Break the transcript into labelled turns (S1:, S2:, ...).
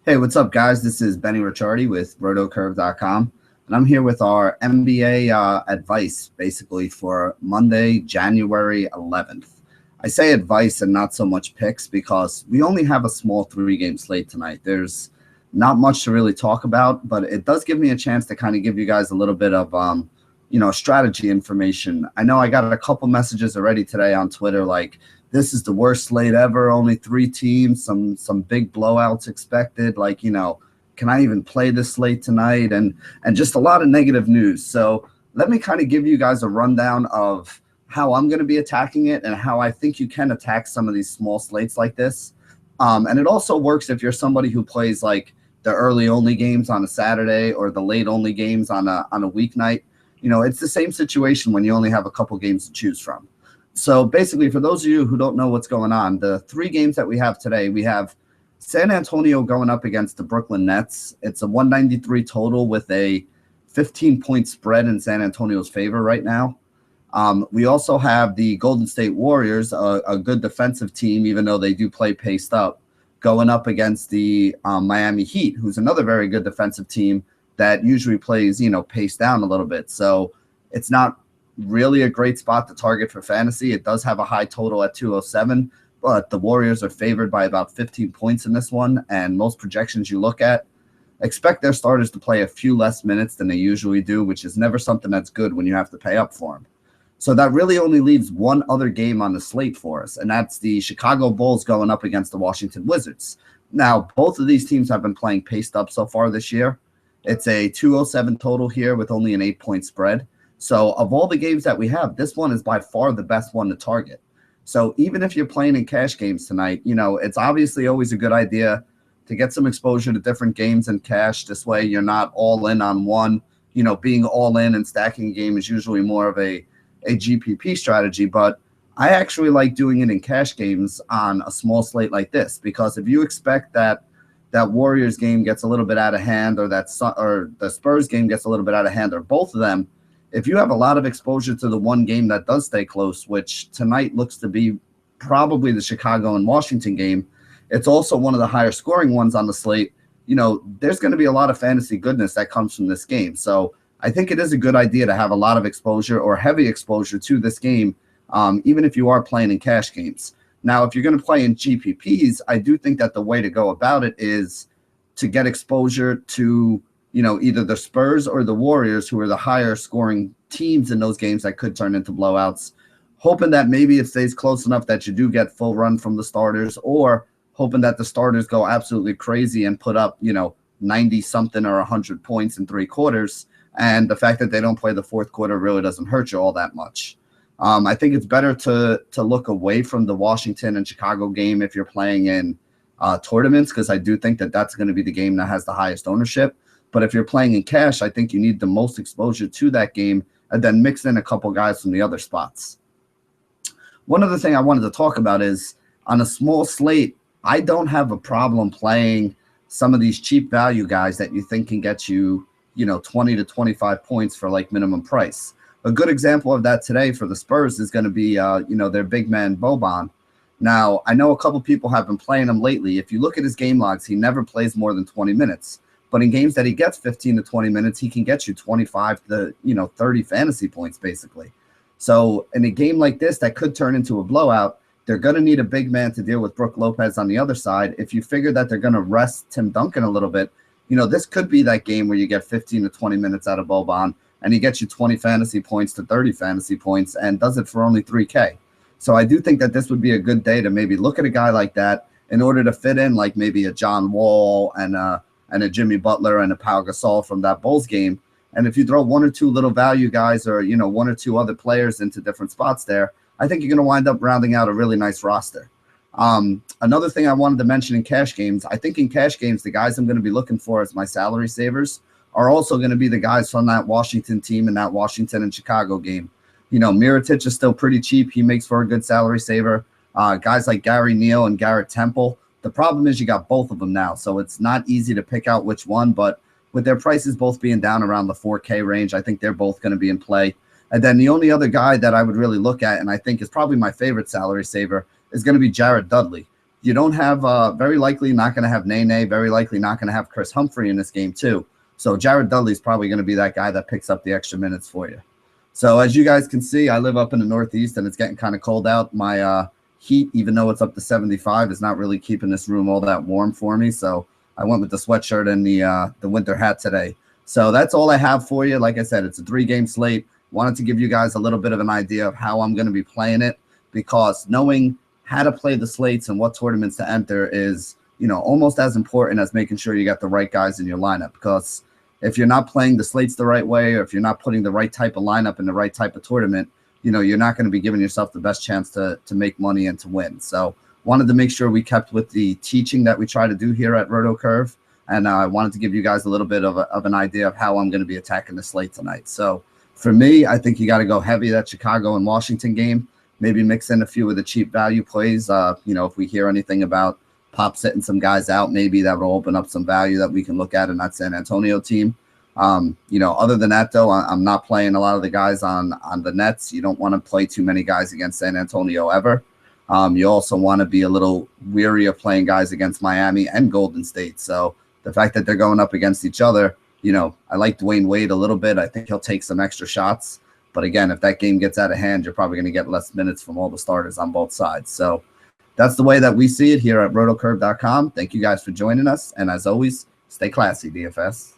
S1: Hey, what's up, guys? This is Benny Ricciardi with rotocurve.com, and I'm here with our NBA advice basically for Monday, January 11th. I say advice and not so much picks because we only have a small three-game slate tonight. There's not much to really talk about, but it does give me a chance to kind of give you guys a little bit of, strategy information. I know I got a couple messages already today on Twitter like, this is the worst slate ever. Only three teams, some big blowouts expected. Like, can I even play this slate tonight? And just a lot of negative news. So let me kind of give you guys a rundown of how I'm going to be attacking it and how I think you can attack some of these small slates like this. And it also works if you're somebody who plays like the early only games on a Saturday or the late only games on a weeknight. It's the same situation when you only have a couple games to choose from. So basically, for those of you who don't know what's going on, the three games that we have today, we have San Antonio going up against the Brooklyn Nets. It's a 193 total with a 15-point spread in San Antonio's favor right now. We also have the Golden State Warriors, a good defensive team, even though they do play paced up, going up against the Miami Heat, who's another very good defensive team that usually plays, paced down a little bit. So it's not really a great spot to target for fantasy. It does have a high total at 207, but the Warriors are favored by about 15 points in this one, and most projections you look at expect their starters to play a few less minutes than they usually do, which is never something that's good when you have to pay up for them. So that really only leaves one other game on the slate for us, and that's the Chicago Bulls going up against the Washington Wizards. Now, both of these teams have been playing paced up so far this year. It's a 207 total here with only an 8-point spread. So of all the games that we have, this one is by far the best one to target. So even if you're playing in cash games tonight, it's obviously always a good idea to get some exposure to different games in cash. This way you're not all in on one. Being all in and stacking a game is usually more of a GPP strategy. But I actually like doing it in cash games on a small slate like this, because if you expect that Warriors game gets a little bit out of hand, or the Spurs game gets a little bit out of hand, or both of them, if you have a lot of exposure to the one game that does stay close, which tonight looks to be probably the Chicago and Washington game, it's also one of the higher scoring ones on the slate. There's going to be a lot of fantasy goodness that comes from this game. So I think it is a good idea to have a lot of exposure or heavy exposure to this game, even if you are playing in cash games. Now, if you're going to play in GPPs, I do think that the way to go about it is to get exposure to either the Spurs or the Warriors, who are the higher scoring teams in those games that could turn into blowouts, hoping that maybe it stays close enough that you do get full run from the starters, or hoping that the starters go absolutely crazy and put up, 90 something or 100 points in three quarters. And the fact that they don't play the fourth quarter really doesn't hurt you all that much. I think it's better to look away from the Washington and Chicago game if you're playing in tournaments, because I do think that that's going to be the game that has the highest ownership. But if you're playing in cash, I think you need the most exposure to that game and then mix in a couple guys from the other spots. One other thing I wanted to talk about is on a small slate, I don't have a problem playing some of these cheap value guys that you think can get you, 20 to 25 points for like minimum price. A good example of that today for the Spurs is going to be, their big man Boban. Now, I know a couple people have been playing him lately. If you look at his game logs, he never plays more than 20 minutes. But in games that he gets 15 to 20 minutes, he can get you 25 to 30 fantasy points, basically. So in a game like this that could turn into a blowout, they're going to need a big man to deal with Brook Lopez on the other side. If you figure that they're going to rest Tim Duncan a little bit, this could be that game where you get 15 to 20 minutes out of Boban, and he gets you 20 fantasy points to 30 fantasy points and does it for only 3K. So I do think that this would be a good day to maybe look at a guy like that in order to fit in like maybe a John Wall and a Jimmy Butler and a Pau Gasol from that Bulls game. And if you throw one or two little value guys or, one or two other players into different spots there, I think you're going to wind up rounding out a really nice roster. Another thing I wanted to mention in cash games, I think in cash games, the guys I'm going to be looking for as my salary savers are also going to be the guys from that Washington team and that Washington and Chicago game. Mirotic is still pretty cheap. He makes for a good salary saver. Guys like Gary Neal and Garrett Temple. The problem is you got both of them now, so it's not easy to pick out which one, but with their prices both being down around the 4K range, I think they're both going to be in play. And then the only other guy that I would really look at, and I think is probably my favorite salary saver, is going to be Jared Dudley. you don't have very likely not going to have Nene, very likely not going to have Chris Humphrey in this game too. So Jared Dudley's probably going to be that guy that picks up the extra minutes for you. So as you guys can see, I live up in the Northeast and it's getting kind of cold out. My heat, even though it's up to 75, is not really keeping this room all that warm for me. So I went with the sweatshirt and the winter hat today. So that's all I have for you. Like I said, it's a 3-game slate. Wanted to give you guys a little bit of an idea of how I'm going to be playing it, because knowing how to play the slates and what tournaments to enter is, almost as important as making sure you got the right guys in your lineup. Because if you're not playing the slates the right way, or if you're not putting the right type of lineup in the right type of tournament, you're not going to be giving yourself the best chance to make money and to win. So wanted to make sure we kept with the teaching that we try to do here at RotoCurve. And I wanted to give you guys a little bit of an idea of how I'm going to be attacking the slate tonight. So for me, I think you got to go heavy that Chicago and Washington game. Maybe mix in a few of the cheap value plays. If we hear anything about Pop sitting some guys out, maybe that will open up some value that we can look at in that San Antonio team. Other than that, though, I'm not playing a lot of the guys on the Nets. You don't want to play too many guys against San Antonio ever. You also want to be a little weary of playing guys against Miami and Golden State. So the fact that they're going up against each other, I like Dwayne Wade a little bit. I think he'll take some extra shots. But again, if that game gets out of hand, you're probably going to get less minutes from all the starters on both sides. So that's the way that we see it here at rotocurve.com. Thank you guys for joining us. And as always, stay classy, DFS.